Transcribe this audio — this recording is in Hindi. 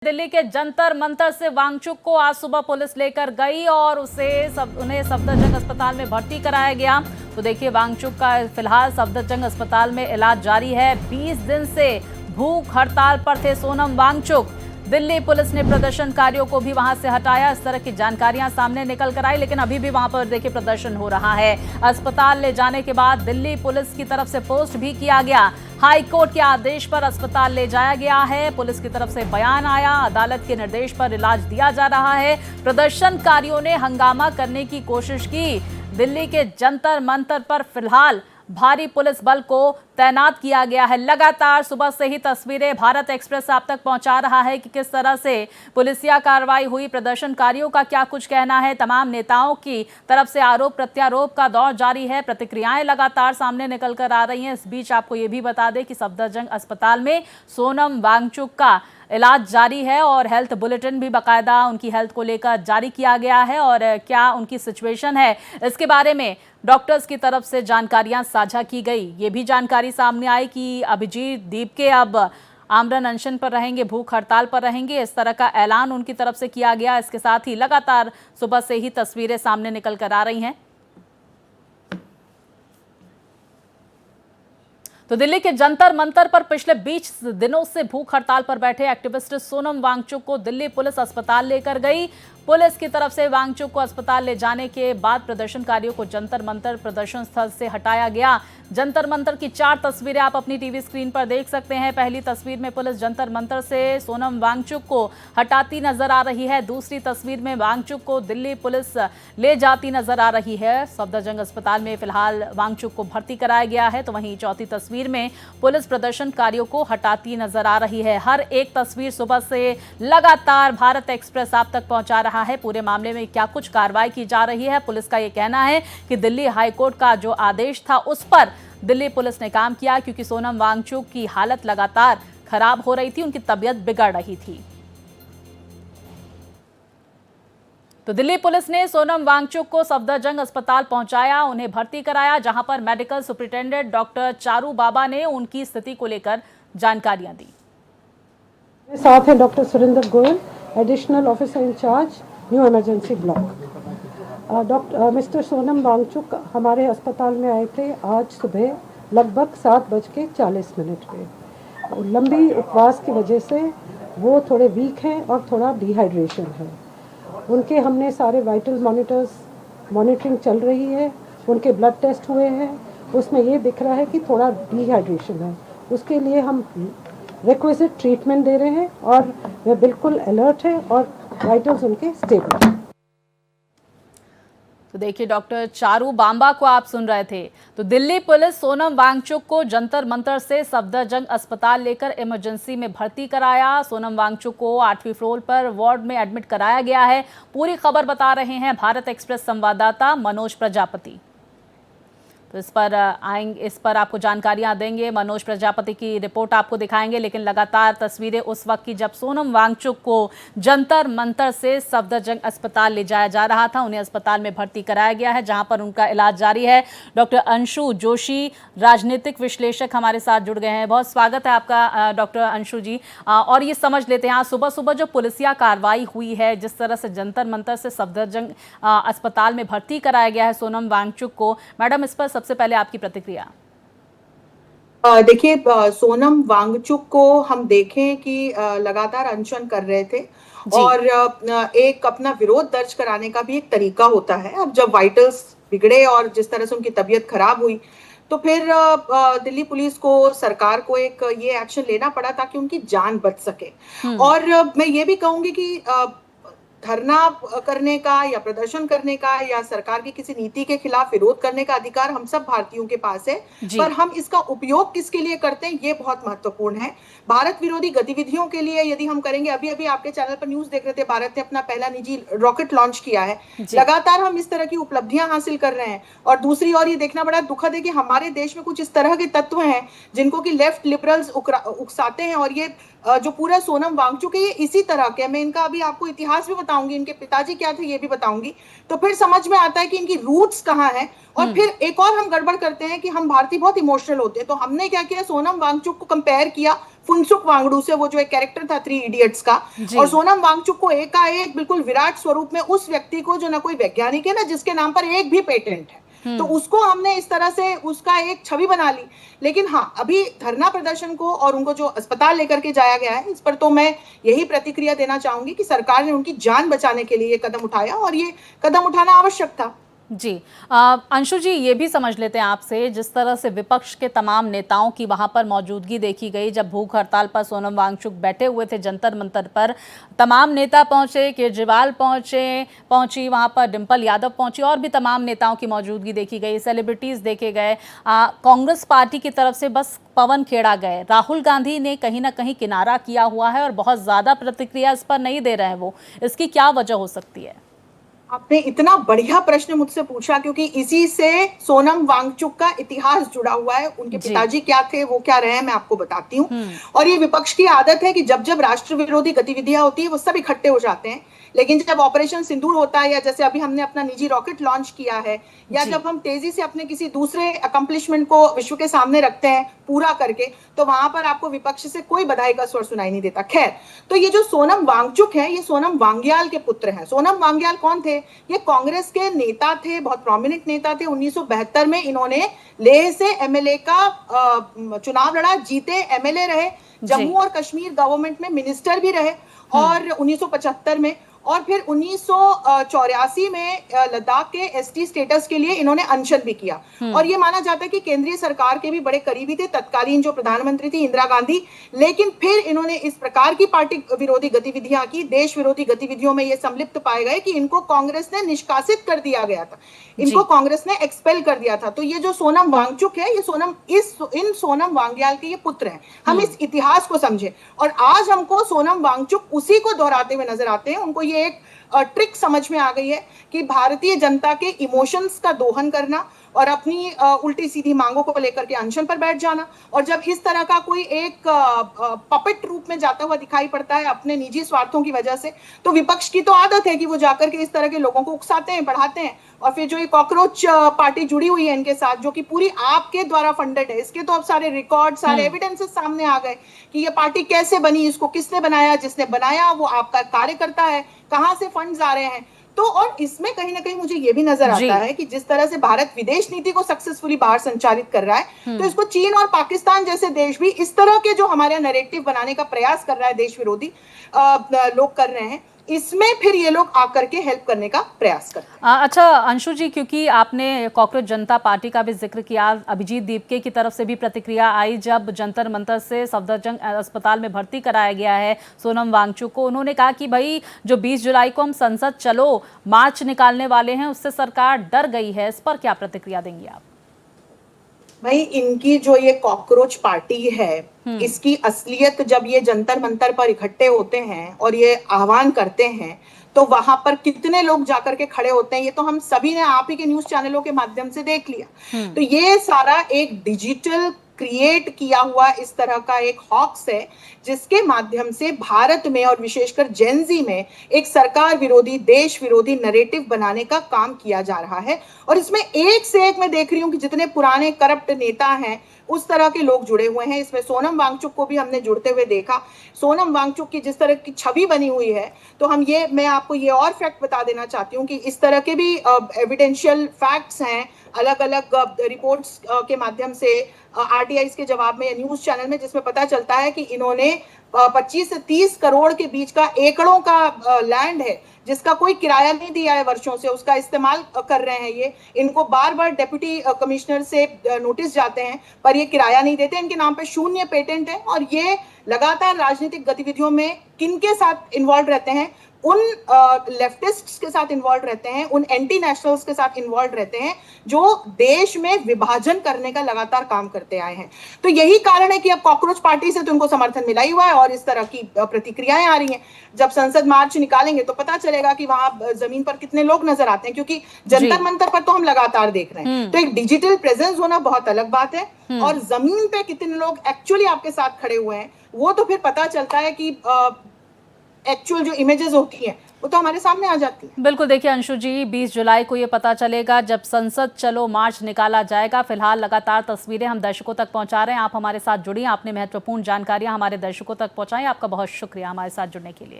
दिल्ली के जंतर मंतर से वांगचुक को आज सुबह पुलिस लेकर गई और उन्हें सफदरजंग अस्पताल में भर्ती कराया गया। तो देखिए, वांगचुक का फिलहाल सफदरजंग अस्पताल में इलाज जारी है। 20 दिन से भूख हड़ताल पर थे सोनम वांगचुक। दिल्ली पुलिस ने प्रदर्शनकारियों को भी वहां से हटाया। इस तरह की जानकारियां सामने निकल कर आई, लेकिन अभी भी वहां पर देखिए प्रदर्शन हो रहा है। अस्पताल ले जाने के बाद दिल्ली पुलिस की तरफ से पोस्ट भी किया गया। हाई कोर्ट के आदेश पर अस्पताल ले जाया गया है। पुलिस की तरफ से बयान आया, अदालत के निर्देश पर इलाज दिया जा रहा है। प्रदर्शनकारियों ने हंगामा करने की कोशिश की। दिल्ली के जंतर मंतर पर फिलहाल भारी पुलिस बल को तैनात किया गया है। लगातार सुबह से ही तस्वीरें भारत एक्सप्रेस आप तक पहुंचा रहा है कि किस तरह से पुलिसिया कार्रवाई हुई, प्रदर्शनकारियों का क्या कुछ कहना है। तमाम नेताओं की तरफ से आरोप प्रत्यारोप का दौर जारी है। प्रतिक्रियाएं लगातार सामने निकल कर आ रही हैं। इस बीच आपको ये भी बता दें कि सफदरजंग अस्पताल में सोनम वांगचुक का इलाज जारी है और हेल्थ बुलेटिन भी बाकायदा उनकी हेल्थ को लेकर जारी किया गया है। और क्या उनकी सिचुएशन है, इसके बारे में डॉक्टर्स की तरफ से जानकारियां साझा की गई। ये भी जानकारी सामने आई कि अभिजीत दीपके अब आमरण अनशन पर रहेंगे, भूख हड़ताल पर रहेंगे। इस तरह का ऐलान उनकी तरफ से किया गया। इसके साथ ही लगातार सुबह से ही तस्वीरें सामने निकल कर आ रही हैं। तो दिल्ली के जंतर मंतर पर पिछले 20 दिनों से भूख हड़ताल पर बैठे एक्टिविस्ट सोनम वांगचुक को दिल्ली पुलिस अस्पताल लेकर गई। पुलिस की तरफ से वांगचुक को अस्पताल ले जाने के बाद प्रदर्शनकारियों को जंतर मंतर प्रदर्शन स्थल से हटाया गया। जंतर मंतर की 4 तस्वीरें आप अपनी टीवी स्क्रीन पर देख सकते हैं। पहली तस्वीर में पुलिस जंतर मंतर से सोनम वांगचुक को हटाती नजर आ रही है। दूसरी तस्वीर में वांगचुक को दिल्ली पुलिस ले जाती नजर आ रही है। सफदरजंग अस्पताल में फिलहाल वांगचुक को भर्ती कराया गया है। तो वहीं चौथी तस्वीर में पुलिस प्रदर्शनकारियों को हटाती नजर आ रही है। हर एक तस्वीर सुबह से लगातार भारत एक्सप्रेस आप तक पहुंचा रहा है। पूरे मामले में क्या कुछ कार्रवाई की जा रही है। पुलिस का यह कहना है कि दिल्ली हाईकोर्ट का जो आदेश था उस पर दिल्ली पुलिस ने काम किया, क्योंकि सोनम वांगचुक की हालत लगातार खराब हो रही थी, उनकी तबीयत बिगड़ रही थी। तो दिल्ली पुलिस ने सोनम वांगचुक को सफदरजंग अस्पताल पहुंचाया, उन्हें भर्ती कराया, जहां पर medical superintendent doctor Charu Baba ने उनकी स्थिति को लेकर जानकारियां दी। साथ है doctor Surendra Goyal, additional officer incharge new emergency block. Doctor mister Sonam Wangchuk हमारे अस्पताल में आए थे आज सुबह लगभग 7:40 पे। लंबी उपवास की वजह से वो थोड़े वीक हैं और थोड़ा डिहाइड्रेशन है। उनके हमने सारे वाइटल मॉनिटरिंग चल रही है। उनके ब्लड टेस्ट हुए हैं, उसमें ये दिख रहा है कि थोड़ा डिहाइड्रेशन है। उसके लिए हम रिक्विजिट ट्रीटमेंट दे रहे हैं और वे बिल्कुल अलर्ट है और वाइटल्स उनके स्टेबल हैं। तो देखिए, डॉक्टर चारू बांबा को आप सुन रहे थे। तो दिल्ली पुलिस सोनम वांगचुक को जंतर मंतर से सफदरजंग अस्पताल लेकर इमरजेंसी में भर्ती कराया। सोनम वांगचुक को 8वीं फ्लोर पर वार्ड में एडमिट कराया गया है। पूरी खबर बता रहे हैं भारत एक्सप्रेस संवाददाता मनोज प्रजापति। तो इस पर आपको जानकारियां देंगे। मनोज प्रजापति की रिपोर्ट आपको दिखाएंगे। लेकिन लगातार तस्वीरें उस वक्त की जब सोनम वांगचुक को जंतर मंतर से सफदरजंग अस्पताल ले जाया जा रहा था। उन्हें अस्पताल में भर्ती कराया गया है, जहां पर उनका इलाज जारी है। डॉक्टर अंशु जोशी, राजनीतिक विश्लेषक, हमारे साथ जुड़ गए हैं। बहुत स्वागत है आपका डॉक्टर अंशु जी। और ये समझ लेते हैं, आज सुबह सुबह जो पुलिसिया कार्रवाई हुई है, जिस तरह से जंतर मंतर से सफदरजंग अस्पताल में भर्ती कराया गया है सोनम वांगचुक को, मैडम इस पर सबसे पहले आपकी प्रतिक्रिया। देखिए, सोनम वांगचुक को हम देखें कि लगातार अनशन कर रहे थे और एक अपना विरोध दर्ज कराने का भी एक तरीका होता है। अब जब वाइटल्स बिगड़े और जिस तरह से उनकी तबीयत खराब हुई, तो फिर दिल्ली पुलिस को, सरकार को एक ये एक्शन लेना पड़ा ताकि उनकी जान बच सके। और मैं ये भी कहूंगी कि धरना करने का या प्रदर्शन करने का या सरकार की किसी नीति के खिलाफ विरोध करने का अधिकार हम सब भारतीयों के पास है, पर हम इसका उपयोग किसके लिए करते हैं ये बहुत महत्वपूर्ण है। भारत विरोधी गतिविधियों के लिए यदि हम करेंगे, अभी अभी आपके चैनल पर न्यूज देख रहे थे, भारत ने अपना पहला निजी रॉकेट लॉन्च किया है। लगातार हम इस तरह की उपलब्धियां हासिल कर रहे हैं। और दूसरी ओर ये देखना बड़ा दुखद है कि हमारे देश में कुछ इस तरह के तत्व हैं जिनको कि लेफ्ट लिबरल्स उकसाते हैं। और ये जो पूरा सोनम वांगचुक है, ये इसी तरह के, मैं इनका अभी आपको इतिहास भी बताऊंगी, इनके पिताजी क्या थे ये भी बताऊंगी, तो फिर समझ में आता है कि इनकी रूट्स कहाँ हैं। और फिर एक और हम गड़बड़ करते हैं कि हम भारतीय बहुत इमोशनल होते हैं, तो हमने क्या किया, सोनम वांगचुक को कंपेयर किया फुनसुक वांगडू से, वो जो एक कैरेक्टर था 3 इडियट्स का, और सोनम वांगचुक को एकाएक बिल्कुल विराट स्वरूप में उस व्यक्ति को जो ना कोई वैज्ञानिक है ना जिसके नाम पर एक भी पेटेंट है, तो उसको हमने इस तरह से उसका एक छवि बना ली। लेकिन हाँ, अभी धरना प्रदर्शन को और उनको जो अस्पताल लेकर के जाया गया है, इस पर तो मैं यही प्रतिक्रिया देना चाहूंगी कि सरकार ने उनकी जान बचाने के लिए ये कदम उठाया और ये कदम उठाना आवश्यक था। जी अंशु जी, ये भी समझ लेते हैं आपसे, जिस तरह से विपक्ष के तमाम नेताओं की वहां पर मौजूदगी देखी गई, जब भूख हड़ताल पर सोनम वांगचुक बैठे हुए थे जंतर मंतर पर, तमाम नेता पहुंचे, केजरीवाल पहुंची वहां पर, डिम्पल यादव पहुंची, और भी तमाम नेताओं की मौजूदगी देखी गई, सेलिब्रिटीज देखे गए। कांग्रेस पार्टी की तरफ से बस पवन खेड़ा गए, राहुल गांधी ने कहीं ना कहीं किनारा किया हुआ है और बहुत ज्यादा प्रतिक्रिया इस पर नहीं दे रहे हैं वो, इसकी क्या वजह हो सकती है? आपने इतना बढ़िया प्रश्न मुझसे पूछा, क्योंकि इसी से सोनम वांगचुक का इतिहास जुड़ा हुआ है। उनके पिताजी क्या थे, वो क्या रहे, मैं आपको बताती हूँ। और ये विपक्ष की आदत है कि जब जब राष्ट्र विरोधी गतिविधियां होती है वो सब इकट्ठे हो जाते हैं, लेकिन जब ऑपरेशन सिंदूर होता है, या जैसे अभी हमने अपना निजी रॉकेट लॉन्च किया है, या जब हम तेजी से अपने किसी दूसरे अकम्प्लिशमेंट को विश्व के सामने रखते हैं पूरा करके, तो वहां पर आपको विपक्ष से कोई बधाई का स्वर सुनाई नहीं देता। खैर, तो ये जो सोनम वांगचुक है, ये सोनम वांग्याल के पुत्र हैं। सोनम वांग्याल कौन थे? ये कांग्रेस के नेता थे, बहुत प्रोमिनेंट नेता थे। 1972 में इन्होंने लेह से एमएलए का चुनाव लड़ा, जीते, एमएलए रहे, जम्मू और कश्मीर गवर्नमेंट में मिनिस्टर भी रहे, और 1975 में, और फिर 1984 में लद्दाख के एसटी स्टेटस के लिए इन्होंने अनशन भी किया। और ये माना जाता है कि केंद्रीय सरकार के भी बड़े करीबी थे, तत्कालीन जो प्रधानमंत्री थी इंदिरा गांधी। लेकिन फिर इन्होंने इस प्रकार की पार्टी विरोधी गतिविधियां की, देश विरोधी गतिविधियों में ये संलिप्त पाए गए कि इनको कांग्रेस ने निष्कासित कर दिया गया था, इनको कांग्रेस ने एक्सपेल कर दिया था। तो ये जो सोनम वांगचुक है, ये इन सोनम वांग्याल के ये पुत्र हैं। हम इस इतिहास को समझे, और आज हमको सोनम वांगचुक उसी को दोहराते हुए नजर आते हैं। उनको ये एक ट्रिक समझ में आ गई है कि भारतीय जनता के इमोशंस का दोहन करना और अपनी उल्टी सीधी मांगों को लेकर के अनशन पर बैठ जाना। और जब इस तरह का कोई एक पपेट रूप में जाता हुआ दिखाई पड़ता है अपने निजी स्वार्थों की वजह से, तो विपक्ष की तो आदत है कि वो जाकर के इस तरह के लोगों को उकसाते हैं, बढ़ाते हैं। और फिर जो ये कॉकरोच पार्टी जुड़ी हुई है इनके साथ, जो कि पूरी आपके द्वारा फंडेड है, इसके तो अब सारे रिकॉर्ड, सारे एविडेंसेस सामने आ गए कि ये पार्टी कैसे बनी, इसको किसने बनाया, जिसने बनाया वो आपका कार्यकर्ता है, कहां से फंड्स आ रहे हैं। तो और इसमें कहीं ना कहीं मुझे ये भी नजर आता है कि जिस तरह से भारत विदेश नीति को सक्सेसफुली बाहर संचालित कर रहा है, तो इसको चीन और पाकिस्तान जैसे देश भी इस तरह के जो हमारे नैरेटिव बनाने का प्रयास कर रहा है, देश विरोधी लोग कर रहे हैं, इसमें फिर ये लोग आकर के हेल्प करने का प्रयास करते हैं। अच्छा अंशु जी, क्योंकि आपने कॉकरोच जनता पार्टी का भी जिक्र किया, अभिजीत दीपके की तरफ से भी प्रतिक्रिया आई जब जंतर मंतर से सफदरजंग अस्पताल में भर्ती कराया गया है सोनम वांगचुक को। उन्होंने कहा कि भाई जो 20 जुलाई को हम संसद चलो मार्च निकालने वाले हैं, उससे सरकार डर गई है। इस पर क्या प्रतिक्रिया देंगी आप? भाई, इनकी जो ये कॉकरोच पार्टी है, इसकी असलियत जब ये जंतर मंतर पर इकट्ठे होते हैं और ये आह्वान करते हैं, तो वहां पर कितने लोग जाकर के खड़े होते हैं, ये तो हम सभी ने आप ही के न्यूज चैनलों के माध्यम से देख लिया। तो ये सारा एक डिजिटल क्रिएट किया हुआ इस तरह का एक हॉक्स है, जिसके माध्यम से भारत में और विशेषकर जेनजी में एक सरकार विरोधी, देश विरोधी नैरेटिव बनाने का काम किया जा रहा है। और इसमें एक से एक मैं देख रही हूँ कि जितने पुराने करप्ट नेता हैं उस तरह के लोग जुड़े हुए हैं। इसमें सोनम वांगचुक को भी हमने जुड़ते हुए देखा। सोनम वांगचुक की जिस तरह की छवि बनी हुई है, तो मैं आपको ये और फैक्ट बता देना चाहती हूँ कि इस तरह के भी एविडेंशियल फैक्ट्स हैं अलग अलग रिपोर्ट्स के माध्यम से, आरटीआई के जवाब में या न्यूज चैनल में, जिसमें पता चलता है कि इन्होंने 25 से 30 करोड़ के बीच का एकड़ों का लैंड है जिसका कोई किराया नहीं दिया है वर्षों से, उसका इस्तेमाल कर रहे हैं। ये इनको बार बार डिप्टी कमिश्नर से नोटिस जाते हैं पर ये किराया नहीं देते, इनके नाम पे शून्य पेटेंट है। और ये लगातार राजनीतिक गतिविधियों में किनके साथ इन्वॉल्व रहते हैं? उन लेफ्टिस्ट्स के साथ इन्वॉल्व रहते हैं, उन एंटी नेशनल्स के साथ इन्वॉल्व रहते हैं जो देश में विभाजन करने का लगातार काम करते आए हैं। तो यही कारण है कि अब कॉकरोच पार्टी से तो उनको समर्थन मिला ही हुआ है और इस तरह की प्रतिक्रियाएं आ रही हैं। जब संसद मार्च निकालेंगे तो पता चलेगा कि वहां जमीन पर कितने लोग नजर आते हैं, क्योंकि जंतर मंतर पर तो हम लगातार देख रहे हैं। तो एक डिजिटल प्रेजेंस होना बहुत अलग बात है, और जमीन पे कितने लोग एक्चुअली आपके साथ खड़े हुए हैं वो तो फिर पता चलता है कि एक्चुअल जो इमेजेस होती हैं वो तो हमारे सामने आ जाती है। बिल्कुल, देखिए अंशु जी, 20 जुलाई को ये पता चलेगा जब संसद चलो मार्च निकाला जाएगा। फिलहाल लगातार तस्वीरें हम दर्शकों तक पहुंचा रहे हैं। आप हमारे साथ जुड़ी, आपने महत्वपूर्ण जानकारियां हमारे दर्शकों तक पहुंचाई। आपका बहुत शुक्रिया हमारे साथ जुड़ने के लिए।